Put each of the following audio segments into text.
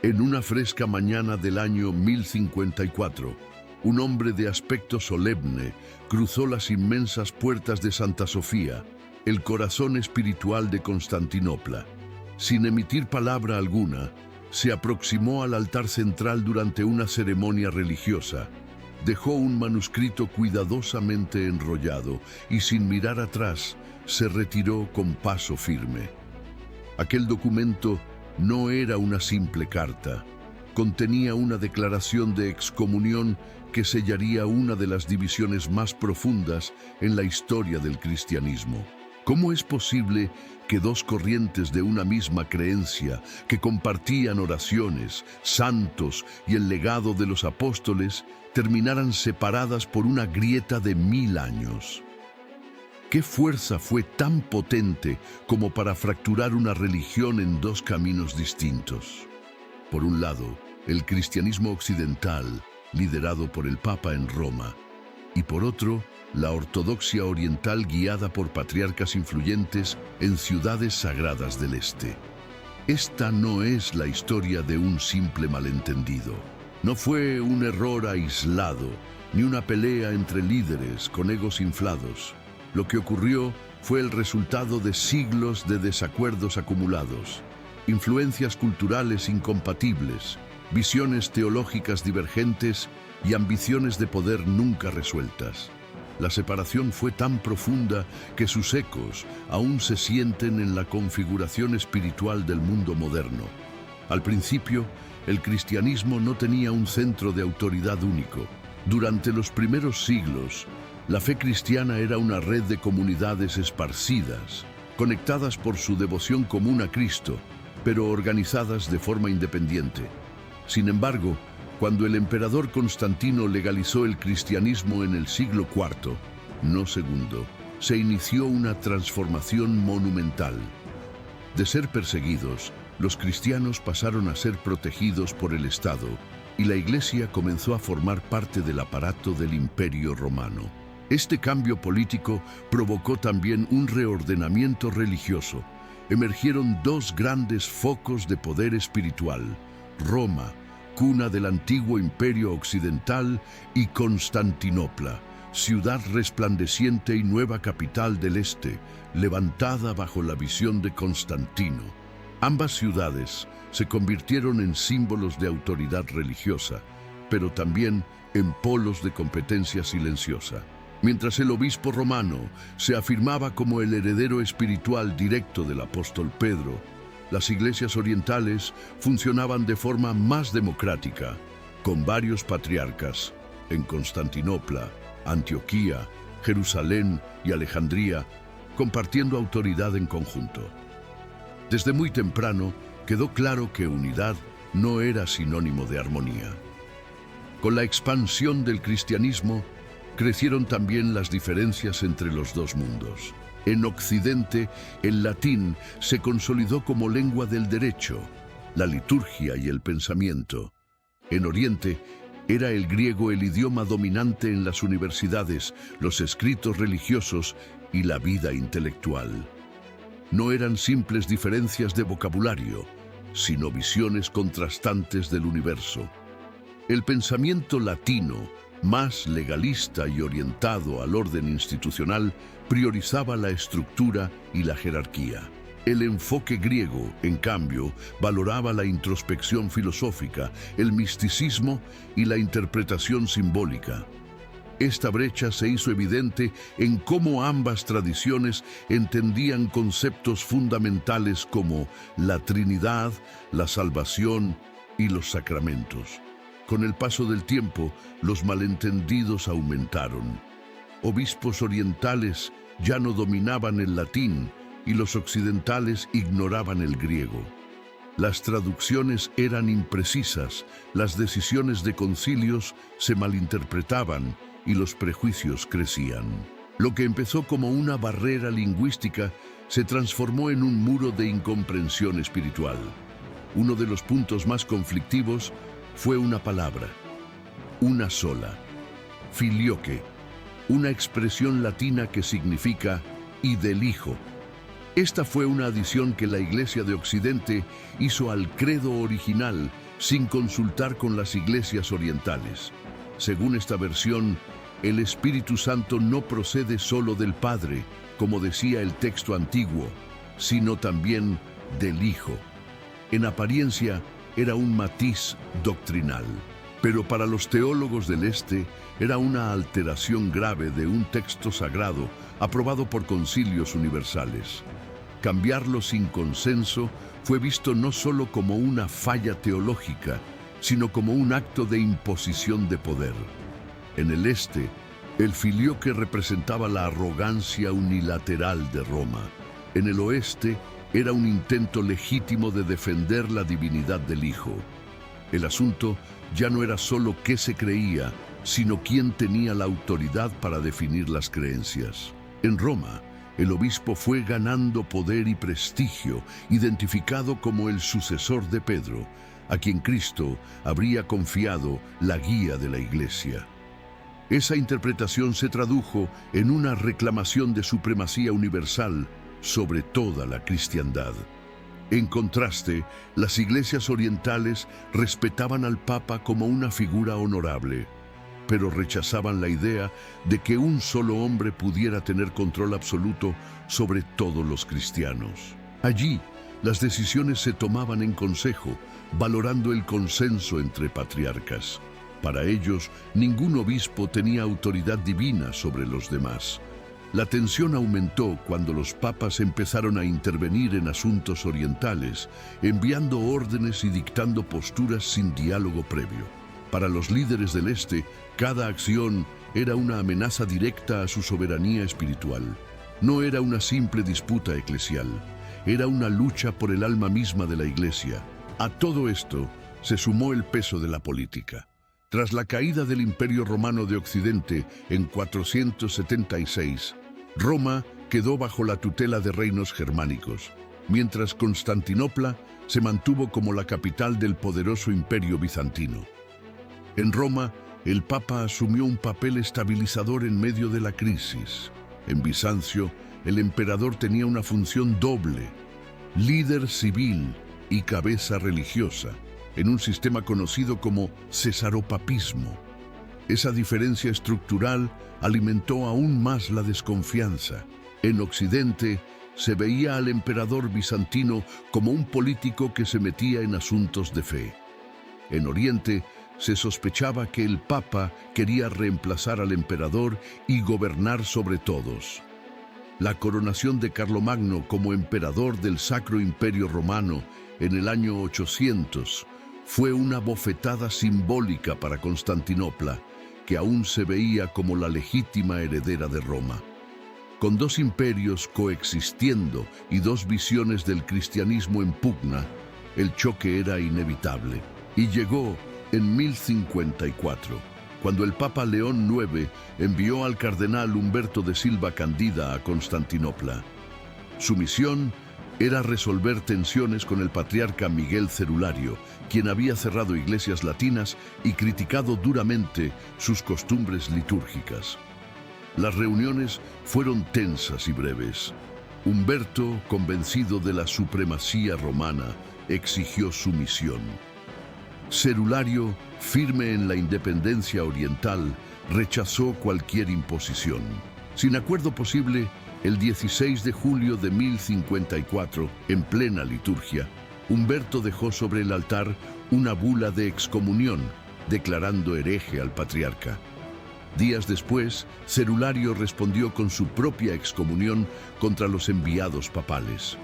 En una fresca mañana del año 1054, un hombre de aspecto solemne cruzó las inmensas puertas de Santa Sofía, el corazón espiritual de Constantinopla. Sin emitir palabra alguna, se aproximó al altar central durante una ceremonia religiosa. Dejó un manuscrito cuidadosamente enrollado y, sin mirar atrás, se retiró con paso firme. Aquel documento no era una simple carta. Contenía una declaración de excomunión que sellaría una de las divisiones más profundas en la historia del cristianismo. ¿Cómo es posible que dos corrientes de una misma creencia, que compartían oraciones, santos y el legado de los apóstoles, terminaran separadas por una grieta de 1000 años? ¿Qué fuerza fue tan potente como para fracturar una religión en dos caminos distintos? Por un lado, el cristianismo occidental, liderado por el Papa en Roma, y por otro, la ortodoxia oriental guiada por patriarcas influyentes en ciudades sagradas del este. Esta no es la historia de un simple malentendido. No fue un error aislado, ni una pelea entre líderes con egos inflados. Lo que ocurrió fue el resultado de siglos de desacuerdos acumulados, influencias culturales incompatibles, visiones teológicas divergentes y ambiciones de poder nunca resueltas. La separación fue tan profunda que sus ecos aún se sienten en la configuración espiritual del mundo moderno. Al principio, el cristianismo no tenía un centro de autoridad único. Durante los primeros siglos, la fe cristiana era una red de comunidades esparcidas, conectadas por su devoción común a Cristo, pero organizadas de forma independiente. Sin embargo, cuando el emperador Constantino legalizó el cristianismo en el siglo IV, no segundo, se inició una transformación monumental. De ser perseguidos, los cristianos pasaron a ser protegidos por el Estado y la Iglesia comenzó a formar parte del aparato del Imperio Romano. Este cambio político provocó también un reordenamiento religioso. Emergieron dos grandes focos de poder espiritual: Roma, cuna del antiguo imperio occidental, y Constantinopla, ciudad resplandeciente y nueva capital del este, levantada bajo la visión de Constantino. Ambas ciudades se convirtieron en símbolos de autoridad religiosa, pero también en polos de competencia silenciosa. Mientras el obispo romano se afirmaba como el heredero espiritual directo del apóstol Pedro, las iglesias orientales funcionaban de forma más democrática, con varios patriarcas en Constantinopla, Antioquía, Jerusalén y Alejandría, compartiendo autoridad en conjunto. Desde muy temprano quedó claro que unidad no era sinónimo de armonía. Con la expansión del cristianismo, crecieron también las diferencias entre los dos mundos. En Occidente, el latín se consolidó como lengua del derecho, la liturgia y el pensamiento. En Oriente, era el griego el idioma dominante en las universidades, los escritos religiosos y la vida intelectual. No eran simples diferencias de vocabulario, sino visiones contrastantes del universo. El pensamiento latino, más legalista y orientado al orden institucional, priorizaba la estructura y la jerarquía. El enfoque griego, en cambio, valoraba la introspección filosófica, el misticismo y la interpretación simbólica. Esta brecha se hizo evidente en cómo ambas tradiciones entendían conceptos fundamentales como la Trinidad, la salvación y los sacramentos. Con el paso del tiempo, los malentendidos aumentaron. Obispos orientales ya no dominaban el latín y los occidentales ignoraban el griego. Las traducciones eran imprecisas, las decisiones de concilios se malinterpretaban y los prejuicios crecían. Lo que empezó como una barrera lingüística se transformó en un muro de incomprensión espiritual. Uno de los puntos más conflictivos fue una palabra, una sola: filioque, una expresión latina que significa «y del Hijo». Esta fue una adición que la Iglesia de Occidente hizo al credo original sin consultar con las iglesias orientales. Según esta versión, el Espíritu Santo no procede solo del Padre, como decía el texto antiguo, sino también del Hijo. En apariencia, era un matiz doctrinal, pero para los teólogos del Este era una alteración grave de un texto sagrado aprobado por concilios universales. Cambiarlo sin consenso fue visto no solo como una falla teológica, sino como un acto de imposición de poder. En el Este, el filioque representaba la arrogancia unilateral de Roma. En el Oeste, era un intento legítimo de defender la divinidad del Hijo. El asunto ya no era solo qué se creía, sino quién tenía la autoridad para definir las creencias. En Roma, el obispo fue ganando poder y prestigio, identificado como el sucesor de Pedro, a quien Cristo habría confiado la guía de la Iglesia. Esa interpretación se tradujo en una reclamación de supremacía universal sobre toda la cristiandad. En contraste, las iglesias orientales respetaban al Papa como una figura honorable, pero rechazaban la idea de que un solo hombre pudiera tener control absoluto sobre todos los cristianos. Allí, las decisiones se tomaban en consejo, valorando el consenso entre patriarcas. Para ellos, ningún obispo tenía autoridad divina sobre los demás. La tensión aumentó cuando los papas empezaron a intervenir en asuntos orientales, enviando órdenes y dictando posturas sin diálogo previo. Para los líderes del Este, cada acción era una amenaza directa a su soberanía espiritual. No era una simple disputa eclesial, era una lucha por el alma misma de la Iglesia. A todo esto se sumó el peso de la política. Tras la caída del Imperio Romano de Occidente en 476, Roma quedó bajo la tutela de reinos germánicos, mientras Constantinopla se mantuvo como la capital del poderoso Imperio bizantino. En Roma, el Papa asumió un papel estabilizador en medio de la crisis. En Bizancio, el emperador tenía una función doble: líder civil y cabeza religiosa, en un sistema conocido como cesaropapismo. Esa diferencia estructural alimentó aún más la desconfianza. En Occidente, se veía al emperador bizantino como un político que se metía en asuntos de fe. En Oriente, se sospechaba que el Papa quería reemplazar al emperador y gobernar sobre todos. La coronación de Carlomagno como emperador del Sacro Imperio Romano en el año 800 fue una bofetada simbólica para Constantinopla, que aún se veía como la legítima heredera de Roma. Con dos imperios coexistiendo y dos visiones del cristianismo en pugna, el choque era inevitable. Y llegó en 1054, cuando el Papa León IX envió al cardenal Humberto de Silva Candida a Constantinopla. Su misión era resolver tensiones con el patriarca Miguel Cerulario, quien había cerrado iglesias latinas y criticado duramente sus costumbres litúrgicas. Las reuniones fueron tensas y breves. Humberto, convencido de la supremacía romana, exigió sumisión. Cerulario, firme en la independencia oriental, rechazó cualquier imposición. Sin acuerdo posible, el 16 de julio de 1054, en plena liturgia, Humberto dejó sobre el altar una bula de excomunión, declarando hereje al patriarca. Días después, Cerulario respondió con su propia excomunión contra los enviados papales.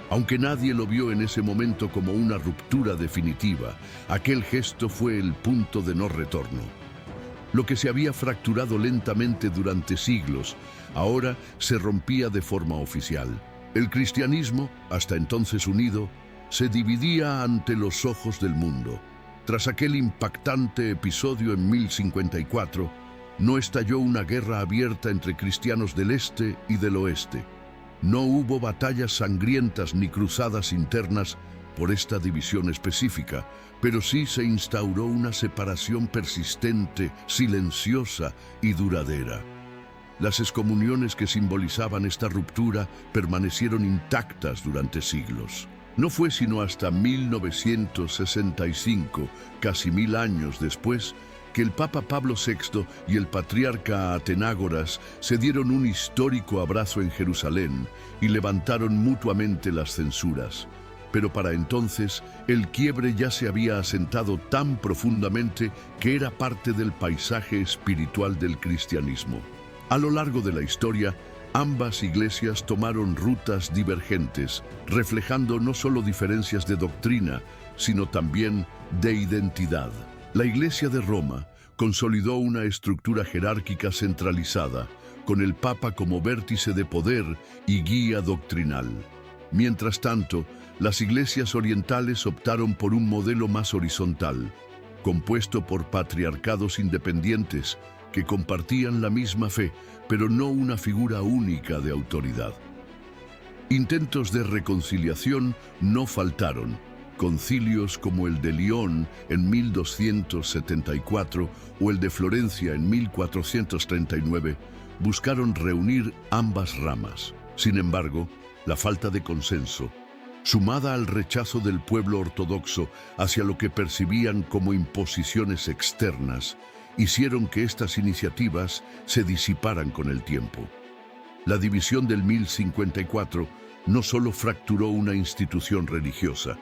Aunque nadie lo vio en ese momento como una ruptura definitiva, aquel gesto fue el punto de no retorno. Lo que se había fracturado lentamente durante siglos, ahora se rompía de forma oficial. El cristianismo, hasta entonces unido, se dividía ante los ojos del mundo. Tras aquel impactante episodio en 1054, no estalló una guerra abierta entre cristianos del Este y del Oeste. No hubo batallas sangrientas ni cruzadas internas por esta división específica, pero sí se instauró una separación persistente, silenciosa y duradera. Las excomuniones que simbolizaban esta ruptura permanecieron intactas durante siglos. No fue sino hasta 1965, casi 1000 años después, que el Papa Pablo VI y el patriarca Atenágoras se dieron un histórico abrazo en Jerusalén y levantaron mutuamente las censuras. Pero para entonces, el quiebre ya se había asentado tan profundamente que era parte del paisaje espiritual del cristianismo. A lo largo de la historia, ambas iglesias tomaron rutas divergentes, reflejando no solo diferencias de doctrina, sino también de identidad. La Iglesia de Roma consolidó una estructura jerárquica centralizada, con el Papa como vértice de poder y guía doctrinal. Mientras tanto, las iglesias orientales optaron por un modelo más horizontal, compuesto por patriarcados independientes que compartían la misma fe, pero no una figura única de autoridad. Intentos de reconciliación no faltaron. Concilios como el de León en 1274 o el de Florencia en 1439 buscaron reunir ambas ramas. Sin embargo, la falta de consenso, sumada al rechazo del pueblo ortodoxo hacia lo que percibían como imposiciones externas, hicieron que estas iniciativas se disiparan con el tiempo. La división del 1054 no solo fracturó una institución religiosa,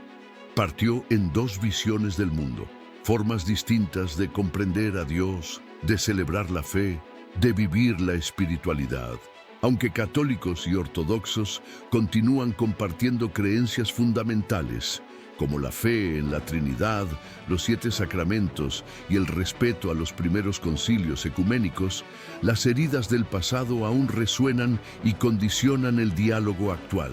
partió en dos visiones del mundo, formas distintas de comprender a Dios, de celebrar la fe, de vivir la espiritualidad. Aunque católicos y ortodoxos continúan compartiendo creencias fundamentales, como la fe en la Trinidad, los 7 sacramentos y el respeto a los primeros concilios ecuménicos, las heridas del pasado aún resuenan y condicionan el diálogo actual.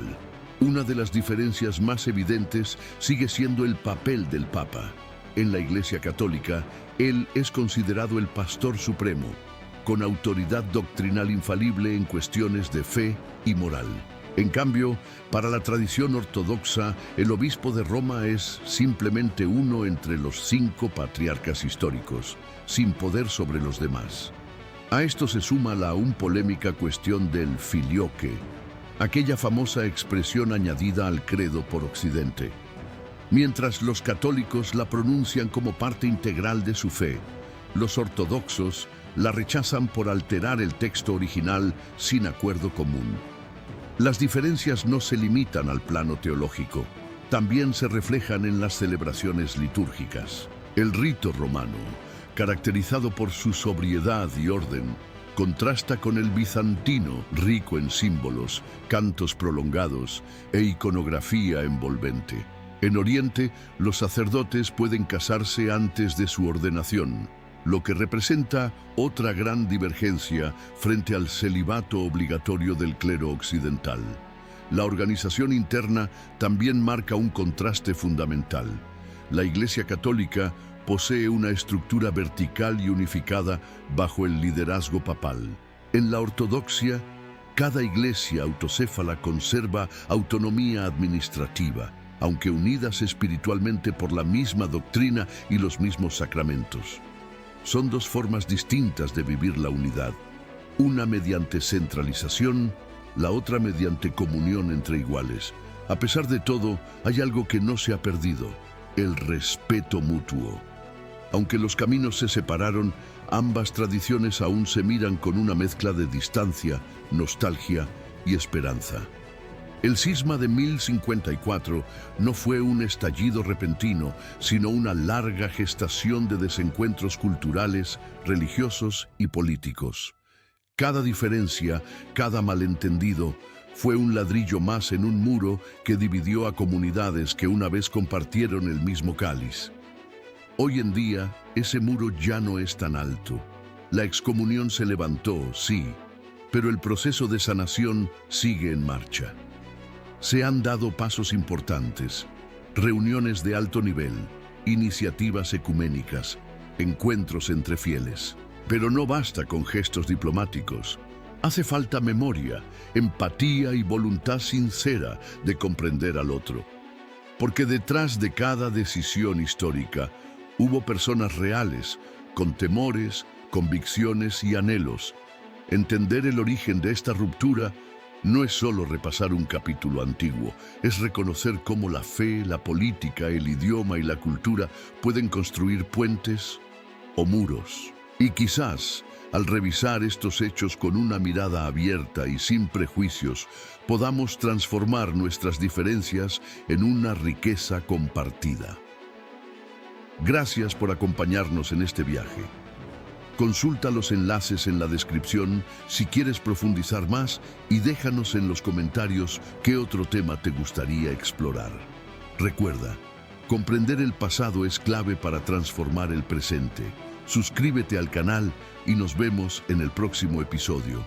Una de las diferencias más evidentes sigue siendo el papel del Papa. En la Iglesia Católica, él es considerado el pastor supremo, con autoridad doctrinal infalible en cuestiones de fe y moral. En cambio, para la tradición ortodoxa, el obispo de Roma es simplemente uno entre los 5 patriarcas históricos, sin poder sobre los demás. A esto se suma la aún polémica cuestión del filioque, aquella famosa expresión añadida al credo por Occidente. Mientras los católicos la pronuncian como parte integral de su fe, los ortodoxos la rechazan por alterar el texto original sin acuerdo común. Las diferencias no se limitan al plano teológico, también se reflejan en las celebraciones litúrgicas. El rito romano, caracterizado por su sobriedad y orden, contrasta con el bizantino, rico en símbolos, cantos prolongados e iconografía envolvente. En Oriente, los sacerdotes pueden casarse antes de su ordenación, lo que representa otra gran divergencia frente al celibato obligatorio del clero occidental. La organización interna también marca un contraste fundamental. La Iglesia Católica posee una estructura vertical y unificada bajo el liderazgo papal. En la ortodoxia, cada iglesia autocéfala conserva autonomía administrativa, aunque unidas espiritualmente por la misma doctrina y los mismos sacramentos. Son dos formas distintas de vivir la unidad, una mediante centralización, la otra mediante comunión entre iguales. A pesar de todo, hay algo que no se ha perdido: el respeto mutuo. Aunque los caminos se separaron, ambas tradiciones aún se miran con una mezcla de distancia, nostalgia y esperanza. El cisma de 1054 no fue un estallido repentino, sino una larga gestación de desencuentros culturales, religiosos y políticos. Cada diferencia, cada malentendido, fue un ladrillo más en un muro que dividió a comunidades que una vez compartieron el mismo cáliz. Hoy en día, ese muro ya no es tan alto. La excomunión se levantó, sí, pero el proceso de sanación sigue en marcha. Se han dado pasos importantes, reuniones de alto nivel, iniciativas ecuménicas, encuentros entre fieles. Pero no basta con gestos diplomáticos. Hace falta memoria, empatía y voluntad sincera de comprender al otro. Porque detrás de cada decisión histórica hubo personas reales, con temores, convicciones y anhelos. Entender el origen de esta ruptura No es solo repasar un capítulo antiguo, es reconocer cómo la fe, la política, el idioma y la cultura pueden construir puentes o muros. Y quizás, al revisar estos hechos con una mirada abierta y sin prejuicios, podamos transformar nuestras diferencias en una riqueza compartida. Gracias por acompañarnos en este viaje. Consulta los enlaces en la descripción si quieres profundizar más y déjanos en los comentarios qué otro tema te gustaría explorar. Recuerda, comprender el pasado es clave para transformar el presente. Suscríbete al canal y nos vemos en el próximo episodio.